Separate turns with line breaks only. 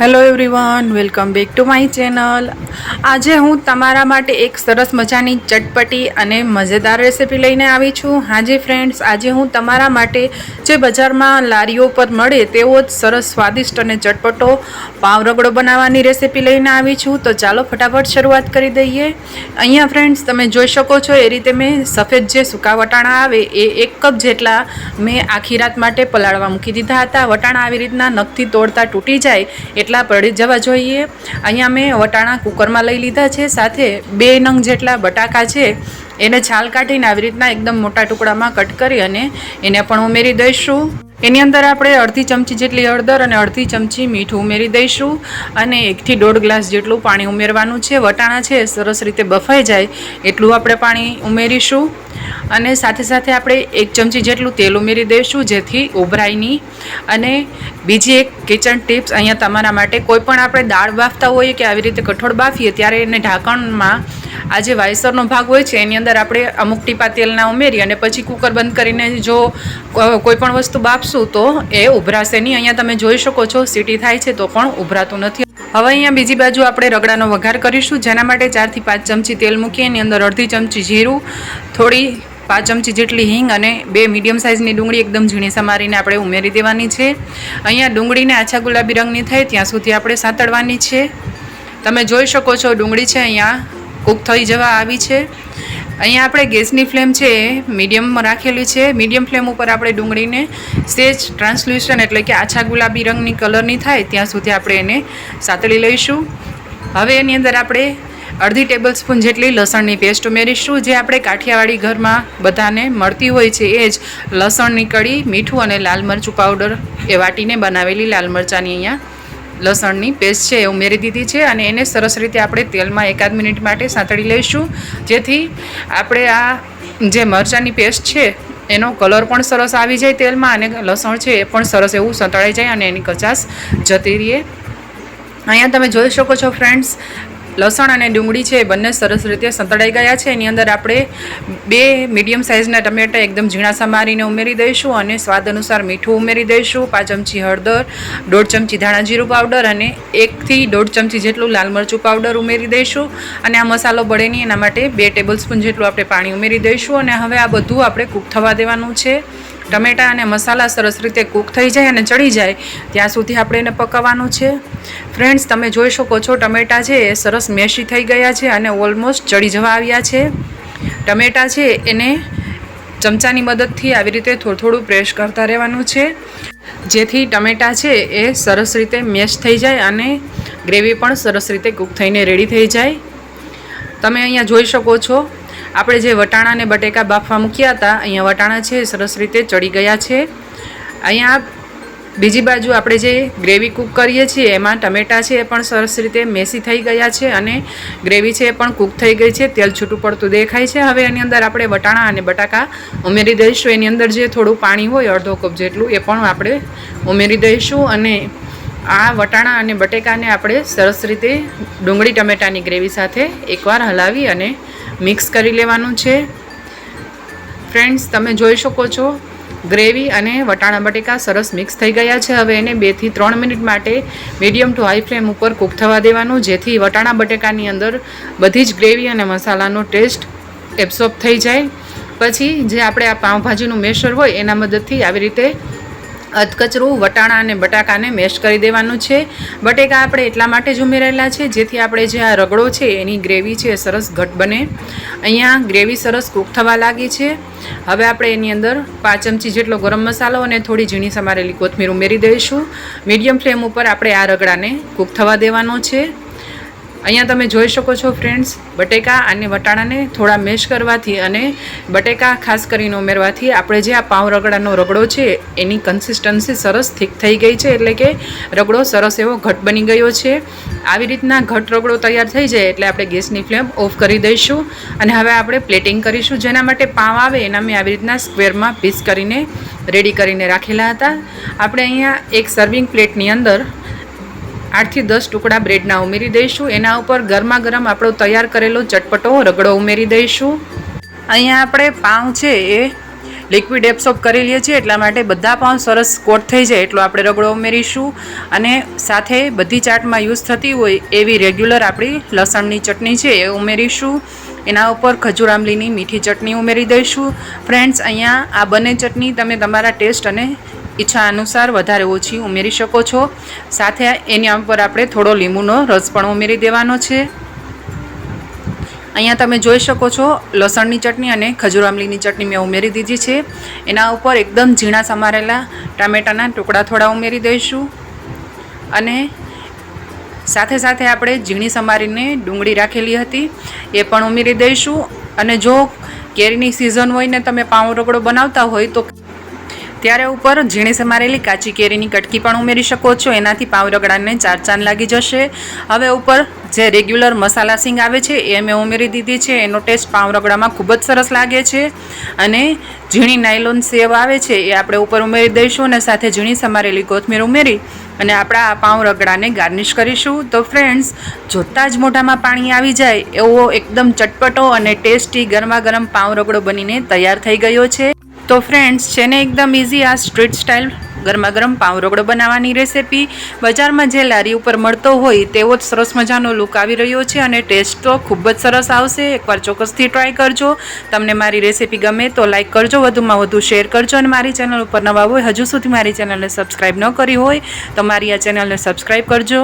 Hello everyone, welcome back to my channel. આજે હું તમારા માટે એક સરસ મજાની ચટપટી અને મજેદાર રેસીપી લઈને આવી છું। હાજી ફ્રેન્ડ્સ, આજે હું તમારા માટે જે બજારમાં લારીઓ પર મળે તેવો જ સરસ સ્વાદિષ્ટ અને ચટપટો પાવ રગડો બનાવવાની રેસીપી લઈને આવી છું। તો ચાલો ફટાફટ શરૂઆત કરી દઈએ। અહીંયા ફ્રેન્ડ્સ તમે જોઈ શકો છો એ રીતે મેં સફેદ જે સૂકા વટાણા આવે એ 1 કપ જેટલા મેં આખી રાત માટે પલાળવા મૂકી દીધા હતા। વટાણા આવી રીતના નખથી તોડતા તૂટી જાય એટલા પડી જવા જોઈએ। અહીંયા મેં વટાણા કુકરમાં લઈ લીધા છે, સાથે 2 નંગ જેટલા બટાકા છે એને છાલ કાઢીને આવી રીતના એકદમ મોટા ટુકડામાં કટ કરી અને એને પણ ઉમેરી દઈશું। એની અંદર આપણે અડધી ચમચી જેટલી હળદર અને અડધી ચમચી મીઠું ઉમેરી દઈશું અને 1 થી 1.5 ગ્લાસ જેટલું પાણી ઉમેરવાનું છે। વટાણા છે સરસ રીતે બફાઈ જાય એટલું આપણે પાણી ઉમેરીશું અને સાથે સાથે આપણે 1 ચમચી જેટલું તેલ ઉમેરી દઈશું જેથી ઉભરાય નહીં। અને બીજી એક કિચન ટિપ્સ અહીંયા તમારા માટે, કોઈ પણ આપણે દાળ બાફતા હોઈએ કે આવી રીતે કઠોળ બાફીએ ત્યારે એને ઢાંકણમાં આ જે વાયસરનો ભાગ હોય છે એની અંદર આપણે અમુક ટીપા તેલના ઉમેરી અને પછી કુકર બંધ કરીને જો કોઈ પણ વસ્તુ બાફશું તો એ ઉભરાશે નહીં। અહીંયા તમે જોઈ શકો છો સીટી થાય છે તો પણ ઉભરાતું નથી। હવે અહીંયા બીજી બાજુ આપણે રગડાનો વઘાર કરીશું, જેના માટે 4 થી 5 ચમચી તેલ મૂકી એની અંદર અડધી ચમચી જીરું, થોડી 5 ચમચી જેટલી હિંગ અને 2 મીડિયમ સાઇઝની ડુંગળી એકદમ ઝીણી સમારીને આપણે ઉમેરી દેવાની છે। અહીંયા ડુંગળીને આછા ગુલાબી રંગની થાય ત્યાં સુધી આપણે સાંતળવાની છે। તમે જોઈ શકો છો ડુંગળી છે અહીંયા કૂક થઈ જવા આવી છે। અહીંયા આપણે ગેસની ફ્લેમ છે મીડિયમમાં રાખેલી છે। મીડિયમ ફ્લેમ ઉપર આપણે ડુંગળીને સેજ ટ્રાન્સલ્યુશન એટલે કે આછા ગુલાબી રંગની કલરની થાય ત્યાં સુધી આપણે એને સાંતળી લઈશું। હવે એની અંદર આપણે અડધી ટેબલ સ્પૂન જેટલી લસણની પેસ્ટ ઉમેરીશું, જે આપણે કાઠિયાવાડી ઘરમાં બધાને મળતી હોય છે એ જ લસણની કળી, મીઠું અને લાલ મરચું પાવડર એ વાટીને બનાવેલી લાલ મરચાંની અહીંયા લસણની પેસ્ટ છે એ ઉમેરી દીધી છે અને એને સરસ રીતે આપણે તેલમાં 1-8 મિનિટ માટે સાંતળી લઈશું, જેથી આપણે આ જે મરચાંની પેસ્ટ છે એનો કલર પણ સરસ આવી જાય તેલમાં અને લસણ છે એ પણ સરસ એવું સંતળાઈ જાય અને એની કચાશ જતી રહે। અહીંયા તમે જોઈ શકો છો ફ્રેન્ડ્સ, લસણ અને ડુંગળી છે એ બંને સરસ રીતે સંતળાઈ ગયા છે। એની અંદર આપણે 2 મીડિયમ સાઇઝના ટમેટા એકદમ ઝીણા સમારીને ઉમેરી દઈશું અને સ્વાદ અનુસાર મીઠું ઉમેરી દઈશું, 5 ચમચી હળદર, 1.5 ચમચી ધાણા જીરું પાવડર અને 1 થી 1.5 ચમચી જેટલું લાલ મરચું પાવડર ઉમેરી દઈશું અને આ મસાલો બળે નહીં એના માટે 2 ટેબલ સ્પૂન જેટલું આપણે પાણી ઉમેરી દઈશું અને હવે આ બધું આપણે કૂક થવા દેવાનું છે। ટમેટા અને મસાલા સરસ રીતે કૂક થઈ જાય અને ચડી જાય ત્યાં સુધી આપણે એને પકાવવાનું છે। ફ્રેન્ડ્સ, તમે જોઈ શકો છો ટમેટા છે એ સરસ મેશી થઈ ગયા છે અને ઓલમોસ્ટ ચડી જવા આવ્યા છે। ટમેટા છે એને ચમચાની મદદથી આવી રીતે થોડું પ્રેસ કરતા રહેવાનું છે, જેથી ટમેટા છે એ સરસ રીતે મેશ થઈ જાય અને ગ્રેવી પણ સરસ રીતે કૂક થઈને રેડી થઈ જાય। તમે અહીંયા જોઈ શકો છો આપણે જે વટાણા અને બટેકા બાફવા મૂક્યા હતા, અહીંયા વટાણા છે સરસ રીતે ચડી ગયા છે। અહીંયા બીજી બાજુ આપણે જે ગ્રેવી કૂક કરીએ છીએ એમાં ટમેટા છે એ પણ સરસ રીતે મેસી થઈ ગયા છે અને ગ્રેવી છે એ પણ કૂક થઈ ગઈ છે, તેલ છૂટું પડતું દેખાય છે। હવે એની અંદર આપણે વટાણા અને બટાકા ઉમેરી દઈશું, એની અંદર જે થોડું પાણી હોય 1/2 કપ જેટલું એ પણ આપણે ઉમેરી દઈશું અને આ વટાણા અને બટેકાને આપણે સરસ રીતે ડુંગળી ટમેટાની ગ્રેવી સાથે એકવાર હલાવી અને મિક્સ કરી લેવાનું છે। ફ્રેન્ડ્સ, તમે જોઈ શકો છો ગ્રેવી અને વટાણા બટેકા સરસ મિક્સ થઈ ગયા છે। હવે એને 2 થી 3 મિનિટ માટે મીડિયમ ટુ હાઈ ફ્લેમ ઉપર કૂક થવા દેવાનું, જેથી વટાણા બટેકાની અંદર બધી જ ગ્રેવી અને મસાલાનો ટેસ્ટ એબ્સોર્બ થઈ જાય। પછી જે આપણે આ પાઉંભાજીનું મેશર હોય એના મદદથી આવી રીતે અધકચરું વટાણા અને બટાકાને મેશ કરી દેવાનું છે। બટેકા આપણે એટલા માટે જ ઉમેરેલા છે જેથી આપણે જે આ રગડો છે એની ગ્રેવી છે સરસ ઘટ બને। અહીંયા ગ્રેવી સરસ કૂક થવા લાગી છે। હવે આપણે એની અંદર 5 ચમચી જેટલો ગરમ મસાલો અને થોડી ઝીણી સમારેલી કોથમીર ઉમેરી દઈશું। મીડિયમ ફ્લેમ ઉપર આપણે આ રગડાને કૂક થવા દેવાનો છે। અહીંયા તમે જોઈ શકો છો ફ્રેન્ડ્સ, બટેકા અને વટાણાને થોડા મેશ કરવાથી અને બટેકા ખાસ કરીને ઉમેરવાથી આપણે જે આ પાઉં રગડાનો રગડો છે એની કન્સિસ્ટન્સી સરસ થીક થઈ ગઈ છે, એટલે કે રગડો સરસ એવો ઘટ બની ગયો છે। આવી રીતના ઘટ રગડો તૈયાર થઈ જાય એટલે આપણે ગેસની ફ્લેમ ઓફ કરી દઈશું અને હવે આપણે પ્લેટિંગ કરીશું, જેના માટે પાઉં આવે એના મેં આવી રીતના સ્ક્વેરમાં પીસ કરીને રેડી કરીને રાખેલા હતા। આપણે અહીંયા એક સર્વિંગ પ્લેટની અંદર 8 થી 10 ટુકડા બ્રેડના ઉમેરી દઈશું, એના ઉપર ગરમા ગરમ આપણો તૈયાર કરેલો ચટપટો રગડો ઉમેરી દઈશું। અહીંયા આપણે પાઉં છે એ લિક્વિડ એબ્સોર્બ કરી લઈએ છીએ, એટલા માટે બધા પાઉં સરસ કોટ થઈ જાય એટલો આપણે રગડો ઉમેરીશું. અને સાથે બધી ચાટમાં યુઝ થતી હોય એવી રેગ્યુલર આપણી લસણની ચટણી છે એ ઉમેરીશું. એના ઉપર ખજૂર આંબલીની મીઠી ચટણી ઉમેરી દઈશું. ફ્રેન્ડ્સ, અહીંયા આ બંને ચટણી તમે તમારા ટેસ્ટ અને ઈચ્છા અનુસાર વધારે ઓછી ઉમેરી શકો છો. સાથે એની ઉપર આપણે થોડો લીંબુનો રસ પણ ઉમેરી દેવાનો છે. અહીંયા તમે જોઈ શકો છો લસણની ચટણી અને ખજૂર આંબલીની ચટણી મેં ઉમેરી દીધી છે. એના ઉપર એકદમ ઝીણા સમારેલા ટામેટાના ટુકડા થોડા ઉમેરી દઈશું. અને સાથે સાથે આપણે ઝીણી સમારીને ડુંગળી રાખેલી હતી એ પણ ઉમેરી દઈશું. અને જો કેરીની સિઝન હોય ને તમે પાઉં રગડો બનાવતા હોય તો ત્યારે ઉપર ઝીણી સમારેલી કાચી કેરીની કટકી પણ ઉમેરી શકો છો. એનાથી પાઉં રગડાને 4 ચાંદ લાગી જશે. હવે ઉપર જે રેગ્યુલર મસાલા સિંગ આવે છે એ મેં ઉમેરી દીધી છે. એનો ટેસ્ટ પાઉં રગડામાં ખૂબ જ સરસ લાગે છે. અને ઝીણી નાયલોન સેવ આવે છે એ આપણે ઉપર ઉમેરી દઈશું. અને સાથે ઝીણી સમારેલી કોથમીર ઉમેરી અને આપણા આ પાઉં રગડાને ગાર્નિશ કરીશું. તો ફ્રેન્ડ્સ, જોતાં જ મોઢામાં પાણી આવી જાય એવો એકદમ ચટપટો અને ટેસ્ટી ગરમા ગરમ પાઉં રગડો બનીને તૈયાર થઈ ગયો છે. તો ફ્રેન્ડ્સ, છે ને એકદમ ઇઝી આ સ્ટ્રીટ સ્ટાઇલ ગરમા ગરમ પાઉં રગડો બનાવવાની રેસીપી. બજારમાં જે લારી ઉપર મળતો હોય તેવો જ સરસ મજાનો લુક આવી રહ્યો છે અને ટેસ્ટ તો ખૂબ જ સરસ આવશે. એકવાર ચોક્કસથી ટ્રાય કરજો. તમને મારી રેસીપી ગમે તો લાઇક કરજો, વધુમાં વધુ શેર કરજો. અને મારી ચેનલ ઉપર નવા હોય, હજુ સુધી મારી ચેનલને સબસ્ક્રાઈબ ન કરી હોય તો મારી આ ચેનલને સબસ્ક્રાઈબ કરજો.